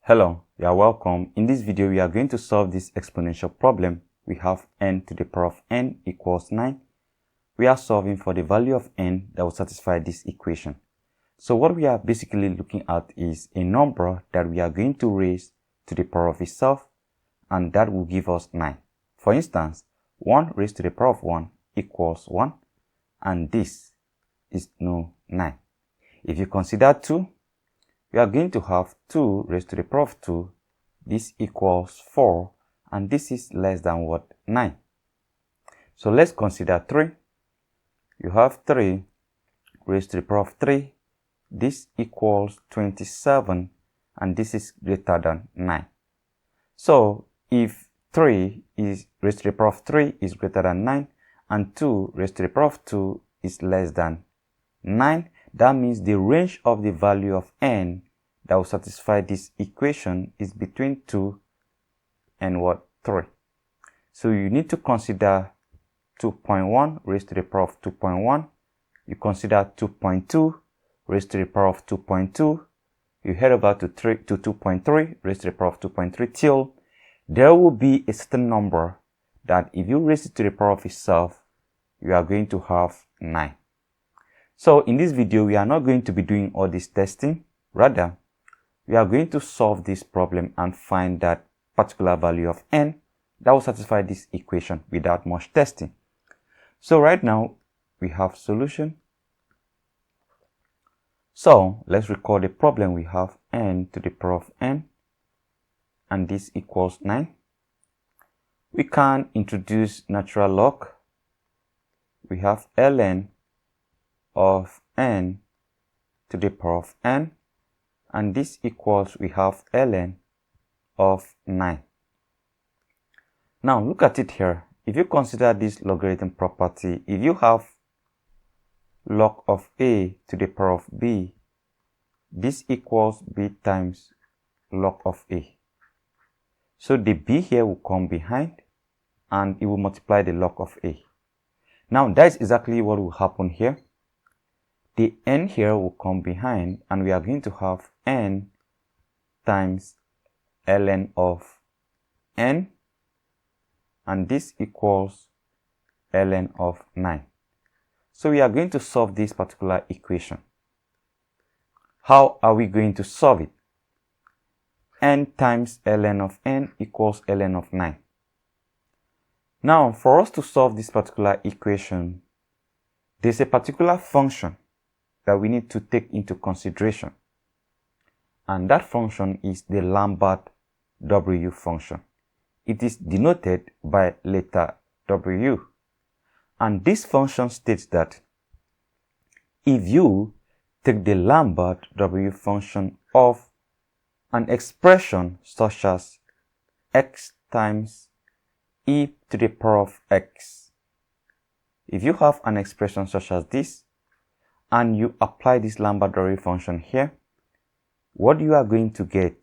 Hello, you are welcome. In this video, we are going to solve this exponential problem. We have n to the power of n equals 9. We are solving for the value of n that will satisfy this equation. So what we are basically looking at is a number that we are going to raise to the power of itself, and that will give us 9. For instance, 1 raised to the power of 1 equals 1, and this is no 9. If you consider 2, we are going to have 2 raised to the power of 2. This equals 4, and this is less than what? 9. So let's consider 3. You have 3 raised to the power of 3. This equals 27, and this is greater than 9. So if 3 is raised to the power of 3 is greater than 9, and 2 raised to the power of 2 is less than 9, that means the range of the value of n that will satisfy this equation is between 2 and what? 3. So you need to consider 2.1 raised to the power of 2.1. You consider 2.2 raised to the power of 2.2. You head over to 2.3 raised to the power of 2.3 till there will be a certain number that if you raise it to the power of itself, you are going to have 9. So in this video, we are not going to be doing all this testing. Rather, we are going to solve this problem and find that particular value of n that will satisfy this equation without much testing. So right now, we have solution. So let's record the problem. We have n to the power of n, and this equals 9. We can introduce natural log. We have ln of n to the power of n, and this equals, we have ln of 9. Now look at it here. If you consider this logarithm property, if you have log of a to the power of b, this equals b times log of a. So the b here will come behind and it will multiply the log of a. Now that is exactly what will happen here. The n here will come behind, and we are going to have n times ln of n, and this equals ln of 9. So we are going to solve this particular equation. How are we going to solve it? N times ln of n equals ln of 9. Now, for us to solve this particular equation, there's a particular function that we need to take into consideration, and that function is the Lambert W function. It is denoted by letter W, and this function states that if you take the Lambert W function of an expression such as x times e to the power of x, if you have an expression such as this, and you apply this Lambert W function here, what you are going to get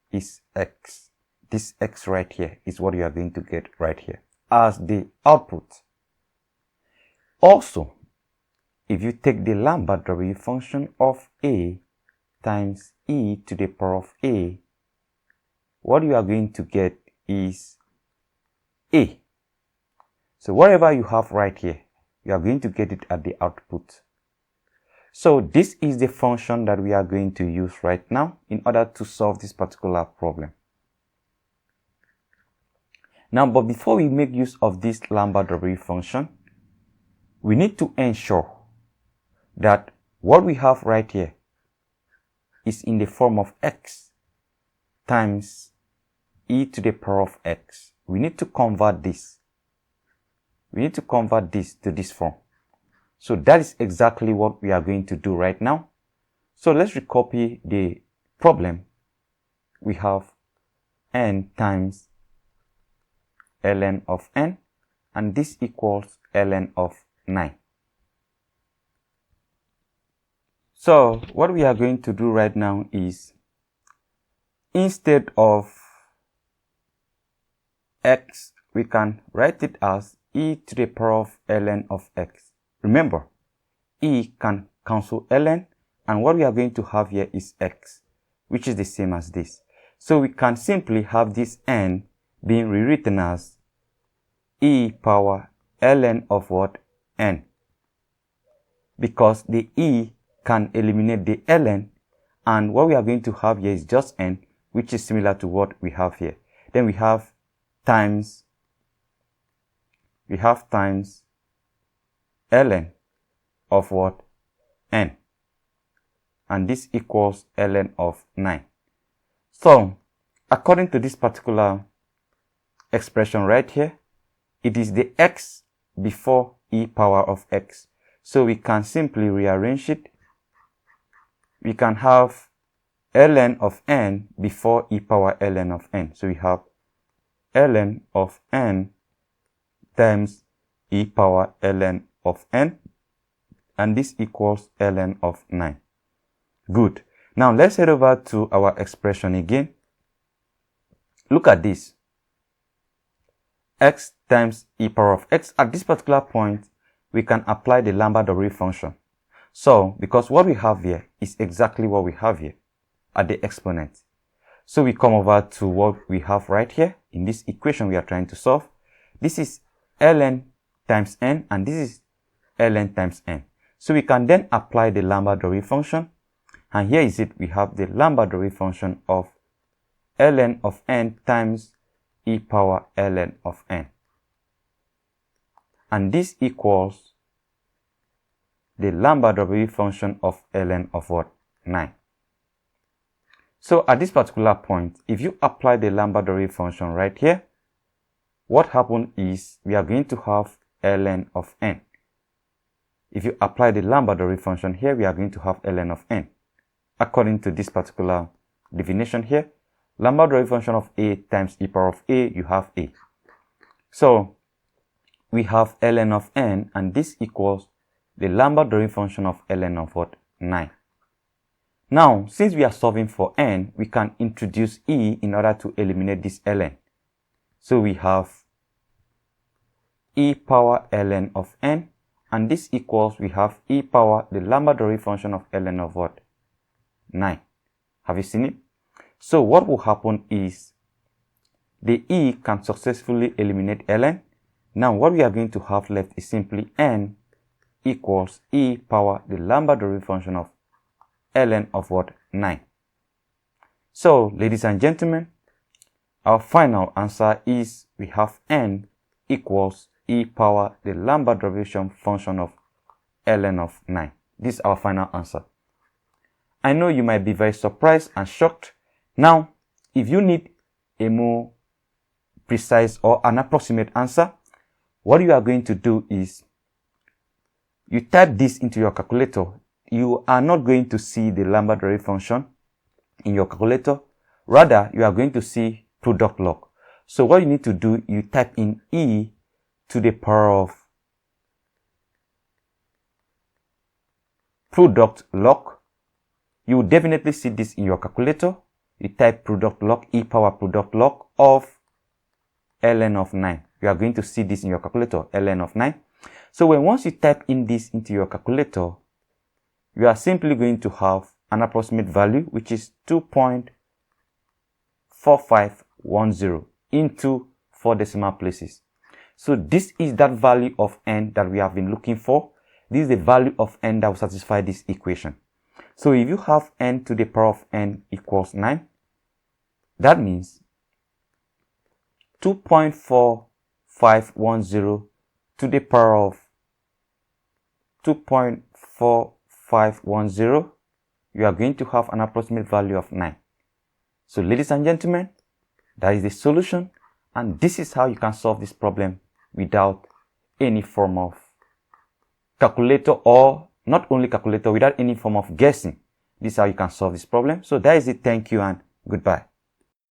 is x. This x right here is what you are going to get right here as the output. Also, if you take the Lambert W function of a times e to the power of a, what you are going to get is a. So whatever you have right here, you are going to get it at the output. So this is the function that we are going to use right now in order to solve this particular problem. Now, but before we make use of this Lambert W function, we need to ensure that what we have right here is in the form of x times e to the power of x. We need to convert this. We need to convert this to this form. So that is exactly what we are going to do right now. So let's recopy the problem. We have n times ln of n, and this equals ln of 9. So what we are going to do right now is, instead of x, we can write it as e to the power of ln of x. Remember, e can cancel ln, and what we are going to have here is x, which is the same as this. So we can simply have this n being rewritten as e power ln of what? N. Because the e can eliminate the ln, and what we are going to have here is just n, which is similar to what we have here. Then we have times ln of what? N. And this equals ln of 9. So, according to this particular expression right here, it is the x before e power of x. So we can simply rearrange it. We can have ln of n before e power ln of n. So we have ln of n times e power ln of n, and this equals ln of 9. Good. Now let's head over to our expression again. Look at this. X times e power of x. At this particular point, we can apply the Lambert W function. So, because what we have here is exactly what we have here at the exponent. So we come over to what we have right here in this equation we are trying to solve. This is ln times n, and this is ln times n. So we can then apply the Lambert W function. And here is it. We have the Lambert W function of ln of n times e power ln of n. And this equals the Lambert W function of ln of what? 9. So at this particular point, if you apply the Lambert W function right here, what happens is we are going to have ln of n. If you apply the Lambert W function here, we are going to have ln of n. According to this particular definition here, Lambert W function of a times e power of a, you have a. So we have ln of n, and this equals the Lambert W function of ln of what? 9. Now, since we are solving for n, we can introduce e in order to eliminate this ln. So we have e power ln of n, and this equals, we have e power the Lambert W function of ln of what? 9. Have you seen it? So what will happen is the e can successfully eliminate ln. Now what we are going to have left is simply n equals e power the Lambert W function of ln of what? 9. So ladies and gentlemen, our final answer is we have n equals e power the Lambert W function of ln of 9. This is our final answer. I know you might be very surprised and shocked. Now, if you need a more precise or an approximate answer, what you are going to do is you type this into your calculator. You are not going to see the Lambert W function in your calculator. Rather, you are going to see product log. So what you need to do, you type in e to the power of product log. You will definitely see this in your calculator. You type product log, e power product log of ln of 9. You are going to see this in your calculator, ln of 9. So once you type in this into your calculator, you are simply going to have an approximate value, which is 2.4510 into 4 decimal places. So this is that value of n that we have been looking for. This is the value of n that will satisfy this equation. So if you have n to the power of n equals 9, that means 2.4510 to the power of 2.4510, you are going to have an approximate value of 9. So ladies and gentlemen, that is the solution, and this is how you can solve this problem without any form of calculator, or not only calculator, without any form of guessing. This is how you can solve this problem. So that is it. Thank you and goodbye.